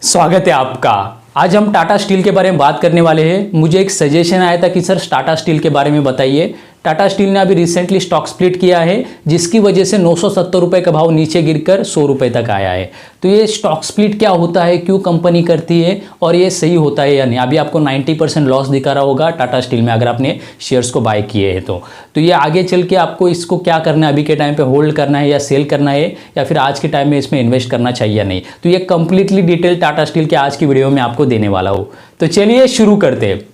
स्वागत है आपका। आज हम टाटा स्टील के बारे में बात करने वाले हैं। मुझे एक सजेशन आया था कि सर टाटा स्टील के बारे में बताइए। टाटा स्टील ने अभी रिसेंटली स्टॉक स्प्लिट किया है, जिसकी वजह से 970 रुपये का भाव नीचे गिरकर 100 रुपये तक आया है। तो ये स्टॉक स्प्लिट क्या होता है, क्यों कंपनी करती है और ये सही होता है या नहीं। अभी आपको 90% लॉस दिखा रहा होगा टाटा स्टील में, अगर आपने शेयर्स को बाय किए हैं तो ये आगे चल के आपको इसको क्या करना है, अभी के टाइम पे होल्ड करना है या सेल करना है, या फिर आज के टाइम में इसमें इन्वेस्ट करना चाहिए या नहीं। तो ये कंप्लीटली डिटेल टाटा स्टील के आज की वीडियो में आपको देने वाला हूँ। तो चलिए शुरू करते हैं।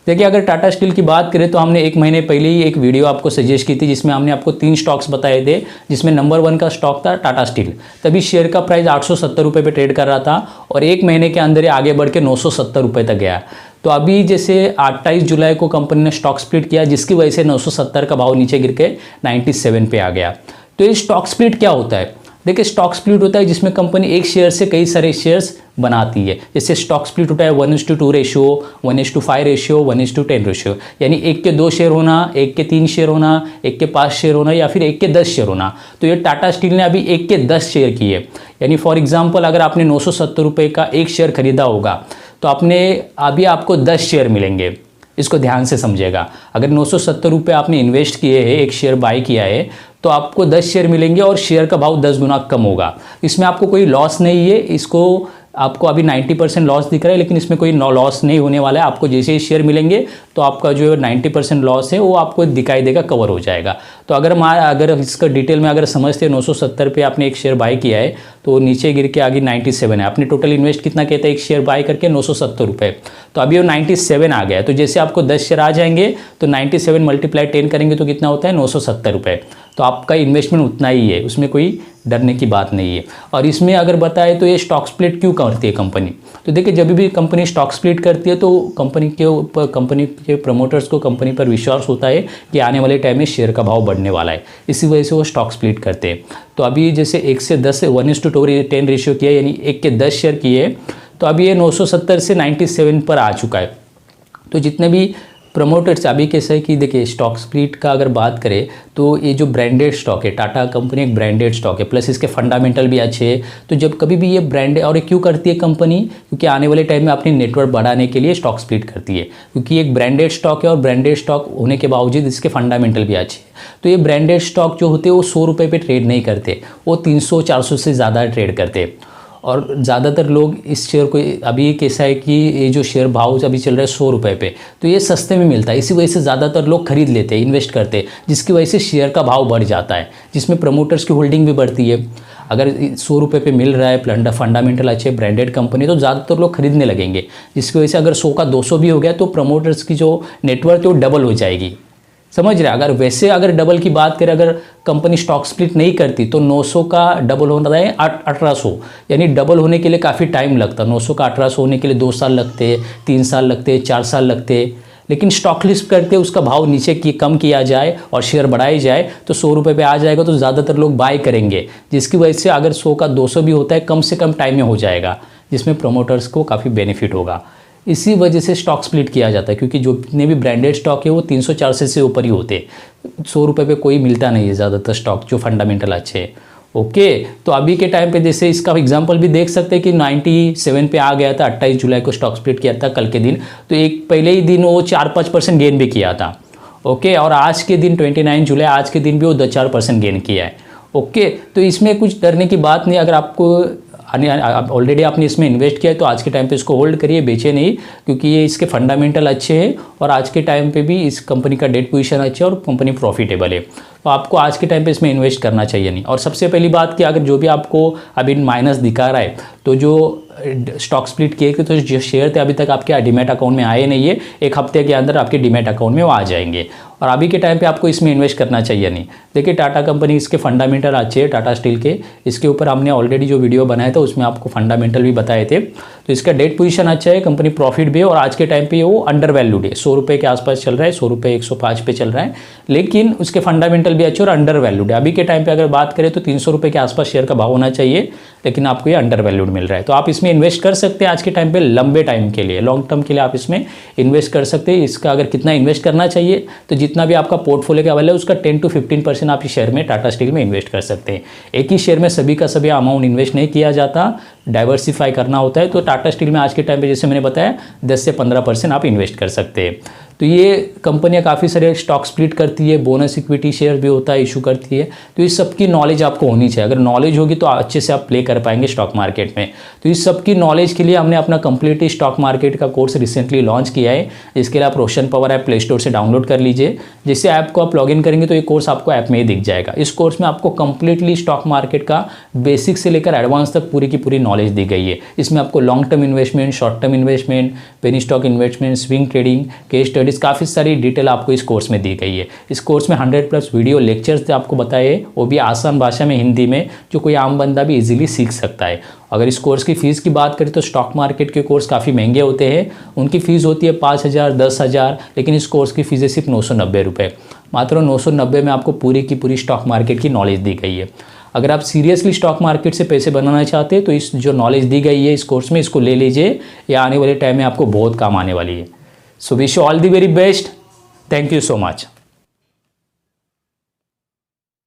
देखिए, अगर टाटा स्टील की बात करें तो हमने 1 महीने पहले ही एक वीडियो आपको सजेस्ट की थी, जिसमें हमने आपको 3 स्टॉक्स बताए थे, जिसमें नंबर 1 का स्टॉक था टाटा स्टील। तभी शेयर का प्राइस 870 रुपये पे ट्रेड कर रहा था और 1 महीने के अंदर ही आगे बढ़ के 970 रुपये तक गया। तो अभी जैसे 28 जुलाई को कंपनी ने स्टॉक स्प्लिट किया, जिसकी वजह से 970 का भाव नीचे गिर के 97 पे आ गया। तो ये स्टॉक स्प्लिट क्या होता है? देखिए, स्टॉक स्प्लिट होता है जिसमें कंपनी एक शेयर से कई सारे शेयर्स बनाती है। जैसे स्टॉक स्प्लिट होता है 1:2 रेशियो, 1:5 रेशियो, 1:10 रेशियो, यानी 1 के 2 शेयर होना, 1 के 3 शेयर होना, 1 के 5 शेयर होना, या फिर 1 के 10 शेयर होना। तो ये टाटा स्टील ने अभी 1 के 10 शेयर किए। यानी फॉर एग्जाम्पल, अगर आपने 970 रुपये का एक शेयर खरीदा होगा तो आपको 10 शेयर मिलेंगे। इसको ध्यान से समझिएगा। अगर 970 रुपये आपने इन्वेस्ट किए हैं, एक शेयर बाय किया है, तो आपको 10 शेयर मिलेंगे और शेयर का भाव 10 गुना कम होगा। इसमें आपको कोई लॉस नहीं है। इसको आपको अभी 90% लॉस दिख रहा है, लेकिन इसमें कोई लॉस नहीं होने वाला है। आपको जैसे ही शेयर मिलेंगे तो आपका जो 90% लॉस है वो आपको दिखाई देगा, कवर हो जाएगा। तो अगर इसका डिटेल में अगर समझते हैं, 970 पे आपने एक शेयर बाय किया है तो नीचे गिर के आगे 97 है। आपने टोटल इन्वेस्ट कितना कहता है एक शेयर बाय करके? 970 रुपये। तो अभी वो 97 आ गया है। तो जैसे आपको 10 शेयर आ जाएंगे तो 97 × 10 करेंगे तो कितना होता है? 970 रुपये। तो आपका इन्वेस्टमेंट उतना ही है, उसमें कोई डरने की बात नहीं है। और इसमें अगर बताए तो ये स्टॉक स्प्लिट क्यों करती है कंपनी? तो देखिए, जब भी कंपनी स्टॉक स्प्लिट करती है तो कंपनी के प्रमोटर्स को कंपनी पर विश्वास होता है कि आने वाले टाइम में शेयर का भाव बढ़ने वाला है। इसी वजह से वो स्टॉक स्प्लिट करते हैं। तो अभी जैसे 1 से 10 1:10 रेशियो किया, यानी 1 के 10 शेयर किए, तो अभी ये 970 से 97 पर आ चुका है। तो जितने भी प्रमोटर्स, अभी कैसा है कि देखिए, स्टॉक स्प्लिट का अगर बात करें तो ये जो ब्रांडेड स्टॉक है, टाटा कंपनी एक ब्रांडेड स्टॉक है, प्लस इसके फंडामेंटल भी अच्छे हैं। तो जब कभी भी ये ब्रांड, और ये क्यों करती है कंपनी? क्योंकि आने वाले टाइम में अपनी नेटवर्क बढ़ाने के लिए स्टॉक स्प्लिट करती है, क्योंकि एक ब्रांडेड स्टॉक है और ब्रांडेड स्टॉक होने के बावजूद इसके फंडामेंटल भी अच्छे हैं। तो ये ब्रांडेड स्टॉक जो होते हैं वो 100 रुपये पर ट्रेड नहीं करते, वो 300-400 से ज़्यादा ट्रेड करते हैं। और ज़्यादातर लोग इस शेयर को, अभी कैसा है कि ये जो शेयर भाव अभी चल रहा है 100 रुपये पे, तो ये सस्ते में मिलता है। इसी वजह से ज़्यादातर लोग खरीद लेते हैं, इन्वेस्ट करते हैं, जिसकी वजह से शेयर का भाव बढ़ जाता है, जिसमें प्रमोटर्स की होल्डिंग भी बढ़ती है। अगर 100 रुपये पे मिल रहा है, फंडामेंटल अच्छे ब्रांडेड कंपनी, तो ज़्यादातर लोग खरीदने लगेंगे, जिसकी वजह से अगर 100 का 200 भी हो गया तो प्रमोटर्स की जो नेटवर्थ है वो डबल हो जाएगी। समझ रहे हैं? अगर डबल की बात करें, अगर कंपनी स्टॉक स्प्लिट नहीं करती तो 900 का डबल होना है 1800, यानी डबल होने के लिए काफ़ी टाइम लगता। 900 का 1800 होने के लिए 2 साल लगते, 3 साल लगते, 4 साल लगते। लेकिन स्टॉक लिस्ट करके उसका भाव नीचे कम किया जाए और शेयर बढ़ाई जाए तो 100 रुपये पे आ जाएगा, तो ज़्यादातर लोग बाय करेंगे, जिसकी वजह से अगर 100 का 200 भी होता है, कम से कम टाइम में हो जाएगा, जिसमें प्रमोटर्स को काफ़ी बेनिफिट होगा। इसी वजह से स्टॉक स्प्लिट किया जाता है, क्योंकि जो जितने भी ब्रांडेड स्टॉक है वो 300-400 से ऊपर ही होते हैं। 100 रुपये पे कोई मिलता नहीं है ज़्यादातर स्टॉक जो फंडामेंटल अच्छे हैं। ओके, तो अभी के टाइम पे जैसे इसका एग्जांपल भी देख सकते हैं कि 97 पे आ गया था। 28 जुलाई को स्टॉक स्प्लिट किया था, कल के दिन। तो एक पहले ही दिन वो 4-5% गेन भी किया था। ओके, और आज के दिन 29 जुलाई, आज के दिन भी वो 4% गेन किया है। ओके, तो इसमें कुछ डरने की बात नहीं। अगर आपको ऑलरेडी आपने इसमें इन्वेस्ट किया है तो आज के टाइम पे इसको होल्ड करिए, बेचे नहीं, क्योंकि ये इसके फंडामेंटल अच्छे हैं और आज के टाइम पे भी इस कंपनी का डेट पोजीशन अच्छा है और कंपनी प्रॉफिटेबल है। तो आपको आज के टाइम पे इसमें इन्वेस्ट करना चाहिए नहीं। और सबसे पहली बात कि अगर जो भी आपको अभी माइनस दिखा रहा है, तो जो स्टॉक स्प्लिट किए तो जो शेयर थे अभी तक आपके डीमैट अकाउंट में आए नहीं है, 1 हफ्ते के अंदर आपके डीमैट अकाउंट में वो आ जाएंगे। और अभी के टाइम पे आपको इसमें इन्वेस्ट करना चाहिए नहीं। देखिए, टाटा कंपनी, इसके फंडामेंटल अच्छे हैं, टाटा स्टील के। इसके ऊपर हमने ऑलरेडी जो वीडियो बनाया था उसमें आपको फंडामेंटल भी बताए थे। तो इसका डेट पोजीशन अच्छा है, कंपनी प्रॉफिट भी है, और आज के टाइम पे वो अंडर वैल्यूड है। 100 रुपये के आसपास चल रहा है, 100 रुपये 105 पे चल रहा है, लेकिन उसके फंडामेंटल भी अच्छी और अंडर वैल्यूड है। अभी के टाइम पे अगर बात करें तो 300 रुपये के आसपास शेयर का भाव होना चाहिए, लेकिन आपको ये अंडर वैल्यूड मिल रहा है। तो आप इसमें इन्वेस्ट कर सकते हैं आज के टाइम पे, लंबे टाइम के लिए, लॉन्ग टर्म के लिए आप इसमें इन्वेस्ट कर सकते हैं। इसका अगर कितना इन्वेस्ट करना चाहिए, तो जितना भी आपका पोर्टफोलियो का अवेलेबल है उसका 10 to 15% आप इस शेयर में, टाटा स्टील में इन्वेस्ट कर सकते हैं। एक ही शेयर में सभी का सभी अमाउंट इन्वेस्ट नहीं किया जाता, डाइवर्सिफाई करना होता है। तो टाटा स्टील में आज के टाइम पे जैसे मैंने बताया 10 से 15% आप इन्वेस्ट कर सकते हैं। तो ये कंपनियां काफ़ी सारे स्टॉक स्प्लिट करती है, बोनस इक्विटी शेयर भी होता है, इशू करती है। तो इस सब की नॉलेज आपको होनी चाहिए। अगर नॉलेज होगी तो अच्छे से आप प्ले कर पाएंगे स्टॉक मार्केट में। तो इस सब की नॉलेज के लिए हमने अपना कंप्लीट स्टॉक मार्केट का कोर्स रिसेंटली लॉन्च किया है, जिसके लिए आप रोशन पावर ऐप प्ले स्टोर से डाउनलोड कर लीजिए। जिससे ऐप को आप लॉग इन करेंगे तो ये कोर्स आपको ऐप में ही दिख जाएगा। इस कोर्स में आपको कंप्लीटली स्टॉक मार्केट का बेसिक से लेकर एडवांस तक पूरी की पूरी नॉलेज दी गई है। इसमें आपको long term investment, short term investment, penny stock investment, swing trading, case studies, काफ़ी सारी डिटेल आपको इस कोर्स में दी गई है। इस कोर्स में 100+ वीडियो लेक्चर्स आपको बताए, वो भी आसान भाषा में, हिंदी में, जो कोई आम बंदा भी इजीली सीख सकता है। अगर इस कोर्स की फ़ीस की बात करें तो स्टॉक मार्केट के कोर्स काफ़ी महंगे होते हैं। उनकी फ़ीस होती है 5,000, 10,000, लेकिन इस कोर्स की फ़ीस है सिर्फ 990 रुपये। मात्र 990 में आपको पूरी की पूरी स्टॉक मार्केट की नॉलेज दी गई है। अगर आप सीरियसली स्टॉक मार्केट से पैसे बनाना चाहते हैं तो इस जो नॉलेज दी गई है इस कोर्स में, इसको ले लीजिए। या आने वाले टाइम में आपको बहुत काम आने वाली है। So wish you all the very best. Thank you so much.